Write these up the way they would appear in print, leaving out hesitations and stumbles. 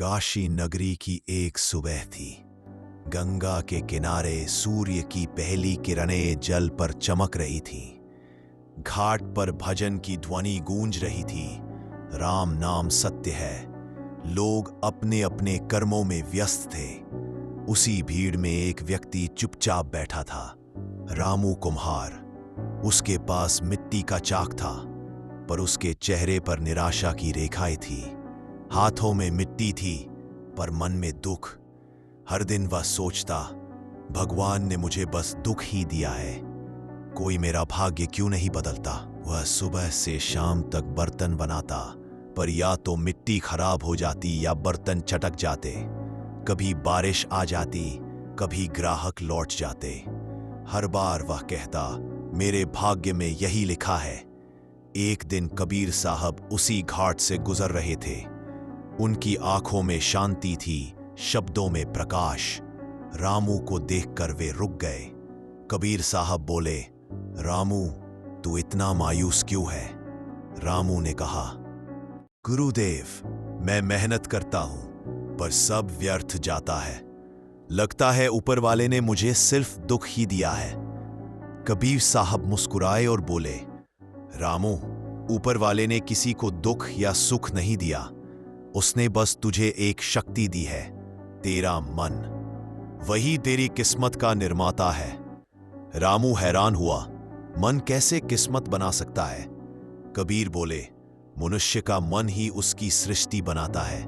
काशी नगरी की एक सुबह थी। गंगा के किनारे सूर्य की पहली किरणें जल पर चमक रही थीं। घाट पर भजन की ध्वनि गूंज रही थी। राम नाम सत्य है। लोग अपने अपने कर्मों में व्यस्त थे। उसी भीड़ में एक व्यक्ति चुपचाप बैठा था। रामू कुम्हार। उसके पास मिट्टी का चाक था, पर उसके चेहरे पर निराशा की रेखाएं थी। हाथों में मिट्टी थी, पर मन में दुख। हर दिन वह सोचता, भगवान ने मुझे बस दुख ही दिया है। कोई मेरा भाग्य क्यों नहीं बदलता। वह सुबह से शाम तक बर्तन बनाता, पर या तो मिट्टी खराब हो जाती या बर्तन चटक जाते। कभी बारिश आ जाती, कभी ग्राहक लौट जाते। हर बार वह कहता, मेरे भाग्य में यही लिखा है। एक दिन कबीर साहब उसी घाट से गुजर रहे थे। उनकी आंखों में शांति थी, शब्दों में प्रकाश। रामू को देखकर वे रुक गए। कबीर साहब बोले, रामू, तू इतना मायूस क्यों है? रामू ने कहा, गुरुदेव, मैं मेहनत करता हूं, पर सब व्यर्थ जाता है। लगता है ऊपर वाले ने मुझे सिर्फ दुख ही दिया है। कबीर साहब मुस्कुराए और बोले, रामू, ऊपर वाले ने किसी को दुख या सुख नहीं दिया। उसने बस तुझे एक शक्ति दी है, तेरा मन। वही तेरी किस्मत का निर्माता है। रामू हैरान हुआ, मन कैसे किस्मत बना सकता है? कबीर बोले, मनुष्य का मन ही उसकी सृष्टि बनाता है।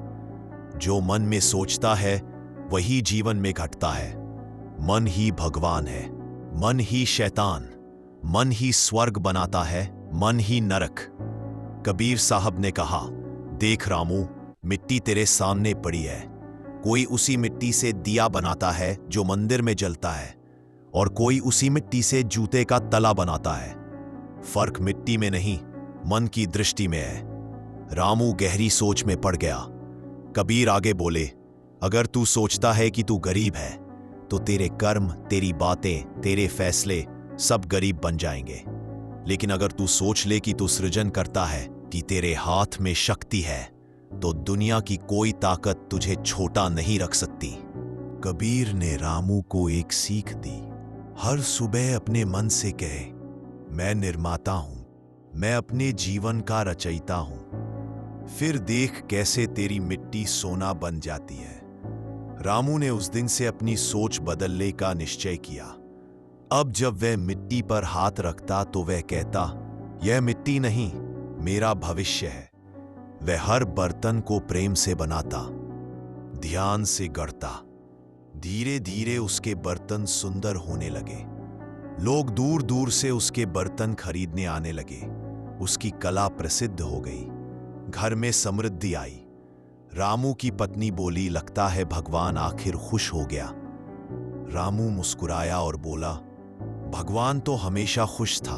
जो मन में सोचता है वही जीवन में घटता है। मन ही भगवान है, मन ही शैतान, मन ही स्वर्ग बनाता है, मन ही नरक। कबीर साहब ने कहा, देख रामू, मिट्टी तेरे सामने पड़ी है। कोई उसी मिट्टी से दिया बनाता है जो मंदिर में जलता है, और कोई उसी मिट्टी से जूते का तला बनाता है। फर्क मिट्टी में नहीं, मन की दृष्टि में है। रामू गहरी सोच में पड़ गया। कबीर आगे बोले, अगर तू सोचता है कि तू गरीब है, तो तेरे कर्म, तेरी बातें, तेरे फैसले सब गरीब बन जाएंगे। लेकिन अगर तू सोच ले कि तू सृजन करता है, कि तेरे हाथ में शक्ति है, तो दुनिया की कोई ताकत तुझे छोटा नहीं रख सकती। कबीर ने रामू को एक सीख दी। हर सुबह अपने मन से कहे, मैं निर्माता हूं, मैं अपने जीवन का रचयिता हूं। फिर देख कैसे तेरी मिट्टी सोना बन जाती है। रामू ने उस दिन से अपनी सोच बदलने का निश्चय किया। अब जब वह मिट्टी पर हाथ रखता तो वह कहता, यह मिट्टी नहीं, मेरा भविष्य है। वह हर बर्तन को प्रेम से बनाता, ध्यान से गढ़ता। धीरे धीरे उसके बर्तन सुंदर होने लगे। लोग दूर दूर से उसके बर्तन खरीदने आने लगे। उसकी कला प्रसिद्ध हो गई। घर में समृद्धि आई। रामू की पत्नी बोली, लगता है भगवान आखिर खुश हो गया। रामू मुस्कुराया और बोला, भगवान तो हमेशा खुश था,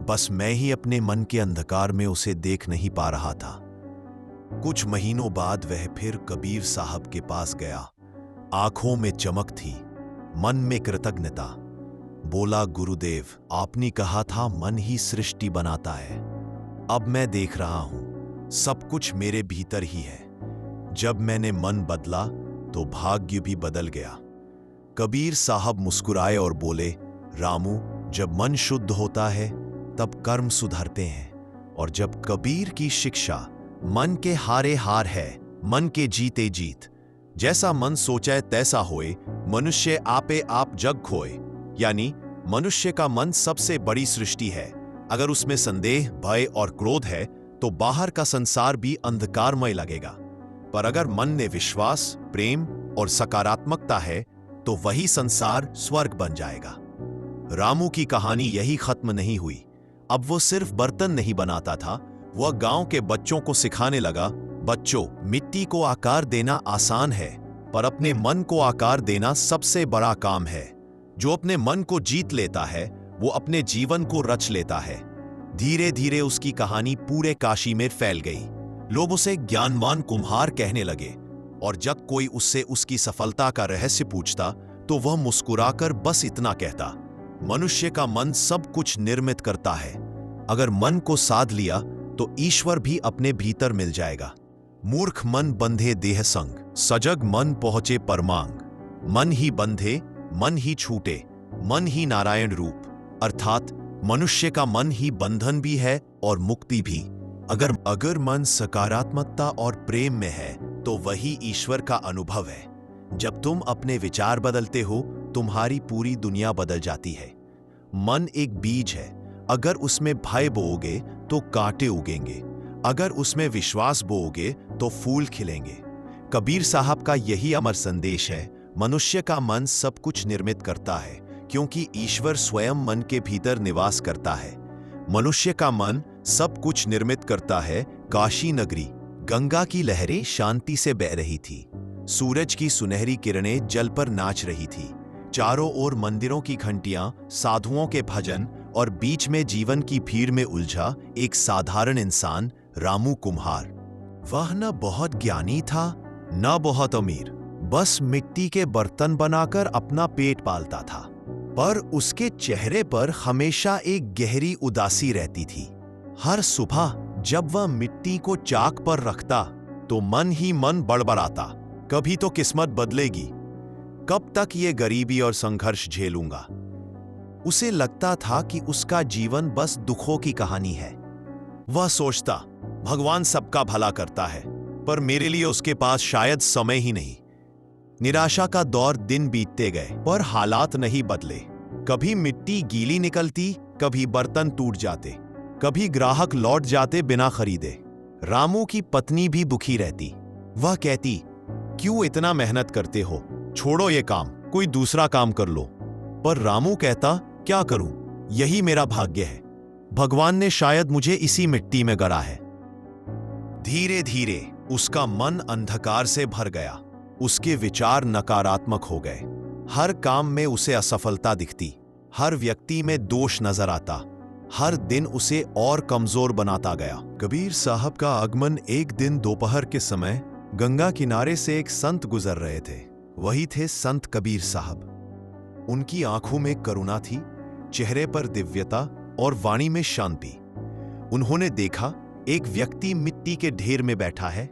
बस मैं ही अपने मन के अंधकार में उसे देख नहीं पा रहा था। कुछ महीनों बाद वह फिर कबीर साहब के पास गया। आंखों में चमक थी, मन में कृतज्ञता। बोला, गुरुदेव, आपने कहा था मन ही सृष्टि बनाता है। अब मैं देख रहा हूं, सब कुछ मेरे भीतर ही है। जब मैंने मन बदला तो भाग्य भी बदल गया। कबीर साहब मुस्कुराए और बोले, रामू, जब मन शुद्ध होता है तब कर्म सुधरते हैं। और जब कबीर की शिक्षा, मन के हारे हार है, मन के जीते जीत। जैसा मन सोचे तैसा होए, मनुष्य आपे आप जग खोए। यानी मनुष्य का मन सबसे बड़ी सृष्टि है। अगर उसमें संदेह, भय और क्रोध है तो बाहर का संसार भी अंधकारमय लगेगा। पर अगर मन में विश्वास, प्रेम और सकारात्मकता है तो वही संसार स्वर्ग बन जाएगा। रामू की कहानी यही खत्म नहीं हुई। अब वो सिर्फ बर्तन नहीं बनाता था, वह गांव के बच्चों को सिखाने लगा, बच्चों, मिट्टी को आकार देना आसान है, पर अपने मन को आकार देना सबसे बड़ा काम है। जो अपने मन को जीत लेता है वो अपने जीवन को रच लेता है। धीरे धीरे उसकी कहानी पूरे काशी में फैल गई। लोग उसे ज्ञानवान कुम्हार कहने लगे, और जब कोई उससे उसकी सफलता का रहस्य पूछता तो वह मुस्कुराकर बस इतना कहता, मनुष्य का मन सब कुछ निर्मित करता है। अगर मन को साध लिया तो ईश्वर भी अपने भीतर मिल जाएगा। मूर्ख मन बंधे देह संग, सजग मन पहुंचे परमांग। मन ही बंधे, मन ही छूटे, मन ही नारायण रूप। अर्थात मनुष्य का मन ही बंधन भी है और मुक्ति भी। अगर मन सकारात्मकता और प्रेम में है तो वही ईश्वर का अनुभव है। जब तुम अपने विचार बदलते हो, तुम्हारी पूरी दुनिया बदल जाती है। मन एक बीज है, अगर उसमें भय बोओगे तो कांटे उगेंगे, अगर उसमें विश्वास बोओगे तो फूल खिलेंगे। कबीर साहब का यही अमर संदेश है। मनुष्य का मन सब कुछ निर्मित करता है, क्योंकि ईश्वर स्वयं मन के भीतर निवास करता है। मनुष्य का मन सब कुछ निर्मित करता है। काशी नगरी, गंगा की लहरें शांति से बह रही थी। सूरज की सुनहरी किरणें जल पर नाच रही थी। चारों ओर मंदिरों की घंटियां, साधुओं के भजन और बीच में जीवन की भीड़ में उलझा एक साधारण इंसान, रामू कुम्हार। वह न बहुत ज्ञानी था, न बहुत अमीर, बस मिट्टी के बर्तन बनाकर अपना पेट पालता था। पर उसके चेहरे पर हमेशा एक गहरी उदासी रहती थी। हर सुबह जब वह मिट्टी को चाक पर रखता तो मन ही मन बड़बड़ाता, कभी तो किस्मत बदलेगी, कब तक ये गरीबी और संघर्ष झेलूंगा। उसे लगता था कि उसका जीवन बस दुखों की कहानी है। वह सोचता, भगवान सबका भला करता है, पर मेरे लिए उसके पास शायद समय ही नहीं। निराशा का दौर दिन बीतते गए, पर हालात नहीं बदले। कभी मिट्टी गीली निकलती, कभी बर्तन टूट जाते, कभी ग्राहक लौट जाते बिना खरीदे। रामू की पत्नी भी दुखी रहती। वह कहती, क्यों इतना मेहनत करते हो, छोड़ो ये काम, कोई दूसरा काम कर लो। पर रामू कहता, क्या करूं, यही मेरा भाग्य है। भगवान ने शायद मुझे इसी मिट्टी में गढ़ा है। धीरे धीरे उसका मन अंधकार से भर गया। उसके विचार नकारात्मक हो गए। हर काम में उसे असफलता दिखती, हर व्यक्ति में दोष नजर आता। हर दिन उसे और कमजोर बनाता गया। कबीर साहब का आगमन एक दिन दोपहर के समय गंगा किनारे से एक संत गुजर रहे थे। वही थे संत कबीर साहब। उनकी आंखों में करुणा थी, चेहरे पर दिव्यता और वाणी में शांति। उन्होंने देखा एक व्यक्ति मिट्टी के ढेर में बैठा है,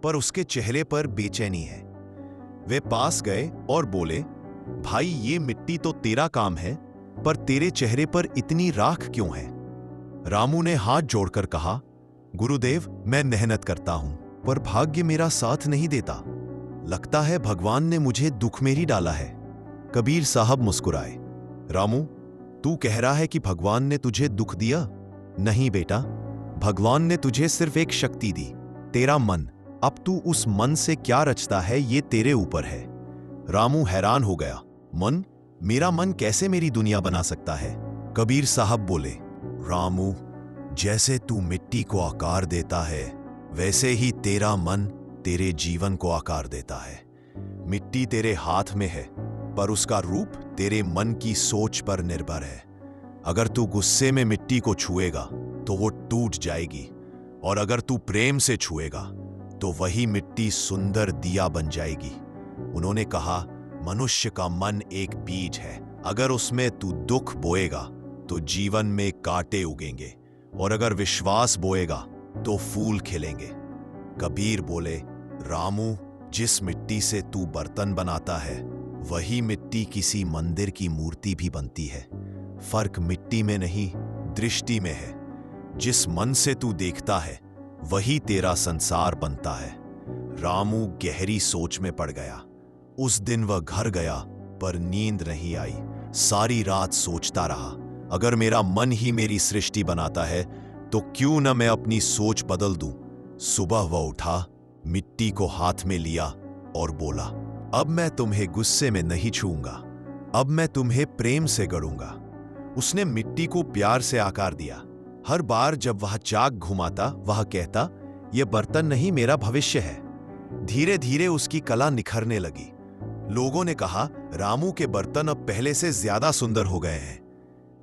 पर उसके चेहरे पर बेचैनी है। वे पास गए और बोले, भाई ये मिट्टी तो तेरा काम है, पर तेरे चेहरे पर इतनी राख क्यों है? रामू ने हाथ जोड़कर कहा, गुरुदेव मैं मेहनत करता हूं, पर भाग्य मेरा साथ नहीं देता। लगता है भगवान ने मुझे दुख में ही डाला है। कबीर साहब मुस्कुराए। रामू, तू कह रहा है कि भगवान ने तुझे दुख दिया? नहीं बेटा, भगवान ने तुझे सिर्फ एक शक्ति दी, तेरा मन। अब तू उस मन से क्या रचता है ये तेरे ऊपर है। रामू हैरान हो गया। मन? मेरा मन कैसे मेरी दुनिया बना सकता है? कबीर साहब बोले, रामू, जैसे तू मिट्टी को आकार देता है, वैसे ही तेरा मन तेरे जीवन को आकार देता है। मिट्टी तेरे हाथ में है, पर उसका रूप तेरे मन की सोच पर निर्भर है। अगर तू गुस्से में मिट्टी को छुएगा तो वो टूट जाएगी, और अगर तू प्रेम से छुएगा तो वही मिट्टी सुंदर दिया बन जाएगी। उन्होंने कहा, मनुष्य का मन एक बीज है, अगर उसमें तू दुख बोएगा तो जीवन में कांटे उगेंगे, और अगर विश्वास बोएगा तो फूल खिलेंगे। कबीर बोले, रामू, जिस मिट्टी से तू बर्तन बनाता है वही मिट्टी किसी मंदिर की मूर्ति भी बनती है। फर्क मिट्टी में नहीं, दृष्टि में है। जिस मन से तू देखता है वही तेरा संसार बनता है। रामू गहरी सोच में पड़ गया। उस दिन वह घर गया, पर नींद नहीं आई। सारी रात सोचता रहा, अगर मेरा मन ही मेरी सृष्टि बनाता है तो क्यों न मैं अपनी सोच बदल दूं। सुबह वह उठा, मिट्टी को हाथ में लिया और बोला, अब मैं तुम्हें गुस्से में नहीं छूऊंगा, अब मैं तुम्हें प्रेम से गढ़ूंगा। उसने मिट्टी को प्यार से आकार दिया। हर बार जब वह चाक घुमाता वह कहता, यह बर्तन नहीं, मेरा भविष्य है। धीरे धीरे उसकी कला निखरने लगी। लोगों ने कहा, रामू के बर्तन अब पहले से ज्यादा सुंदर हो गए हैं।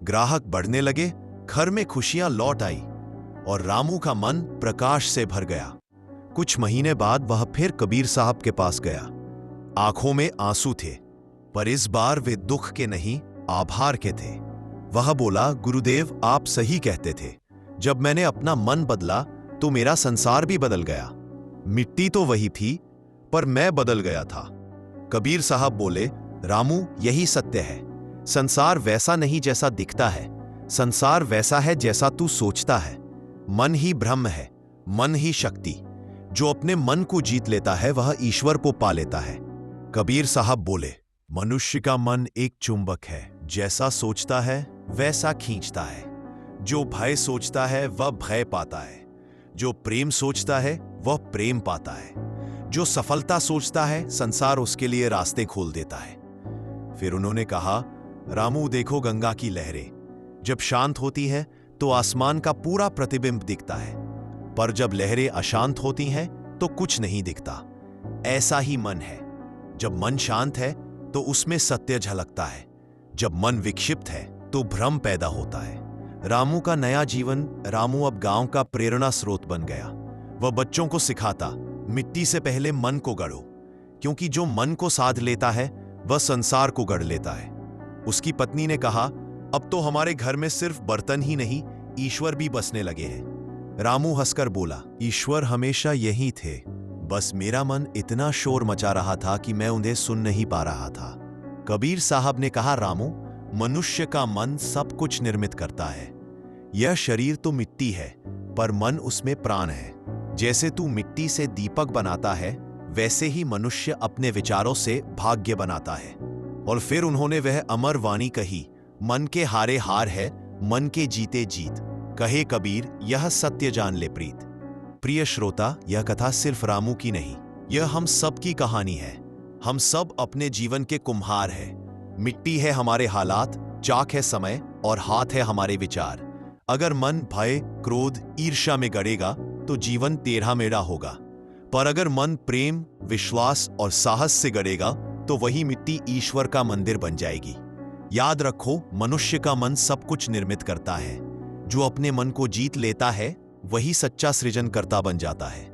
ग्राहक बढ़ने लगे, घर में खुशियां लौट आई और रामू का मन प्रकाश से भर गया। कुछ महीने बाद वह फिर कबीर साहब के पास गया। आंखों में आंसू थे, पर इस बार वे दुख के नहीं, आभार के थे। वह बोला, गुरुदेव आप सही कहते थे, जब मैंने अपना मन बदला तो मेरा संसार भी बदल गया। मिट्टी तो वही थी, पर मैं बदल गया था। कबीर साहब बोले, रामू, यही सत्य है। संसार वैसा नहीं जैसा दिखता है, संसार वैसा है जैसा तू सोचता है। मन ही ब्रह्म है, मन ही शक्ति। जो अपने मन को जीत लेता है वह ईश्वर को पा लेता है। कबीर साहब बोले, मनुष्य का मन एक चुंबक है, जैसा सोचता है वैसा खींचता है। जो भय सोचता है वह भय पाता है, जो प्रेम सोचता है वह प्रेम पाता है, जो सफलता सोचता है संसार उसके लिए रास्ते खोल देता है। फिर उन्होंने कहा, रामू देखो गंगा की लहरें, जब शांत होती है तो आसमान का पूरा प्रतिबिंब दिखता है, पर जब लहरें अशांत होती हैं तो कुछ नहीं दिखता। ऐसा ही मन है, जब मन शांत है तो उसमें सत्य झलकता है, जब मन विक्षिप्त है तो भ्रम पैदा होता है। रामू का नया जीवन, रामू अब गांव का प्रेरणा स्रोत बन गया। वह बच्चों को सिखाता, मिट्टी से पहले मन को गढ़ो, क्योंकि जो मन को साध लेता है वह संसार को गढ़ लेता है। उसकी पत्नी ने कहा, अब तो हमारे घर में सिर्फ बर्तन ही नहीं, ईश्वर भी बसने लगे हैं। रामू हंसकर बोला, ईश्वर हमेशा यही थे, बस मेरा मन इतना शोर मचा रहा था कि मैं उन्हें सुन नहीं पा रहा था। कबीर साहब ने कहा, रामू, मनुष्य का मन सब कुछ निर्मित करता है। यह शरीर तो मिट्टी है, पर मन उसमें प्राण है। जैसे तू मिट्टी से दीपक बनाता है, वैसे ही मनुष्य अपने विचारों से भाग्य बनाता है। और फिर उन्होंने वह अमर वाणी कही, मन के हारे हार है, मन के जीते जीत। कहे कबीर, यह सत्य जान ले प्रीत। प्रिय श्रोता, यह कथा सिर्फ रामू की नहीं, यह हम सब की कहानी है। हम सब अपने जीवन के कुम्हार हैं। मिट्टी है हमारे हालात, चाक है समय और हाथ है हमारे विचार। अगर मन भय, क्रोध, ईर्ष्या में गड़ेगा तो जीवन टेढ़ा मेढ़ा होगा, पर अगर मन प्रेम, विश्वास और साहस से गड़ेगा तो वही मिट्टी ईश्वर का मंदिर बन जाएगी। याद रखो, मनुष्य का मन सब कुछ निर्मित करता है। जो अपने मन को जीत लेता है वही सच्चा सृजनकर्ता बन जाता है।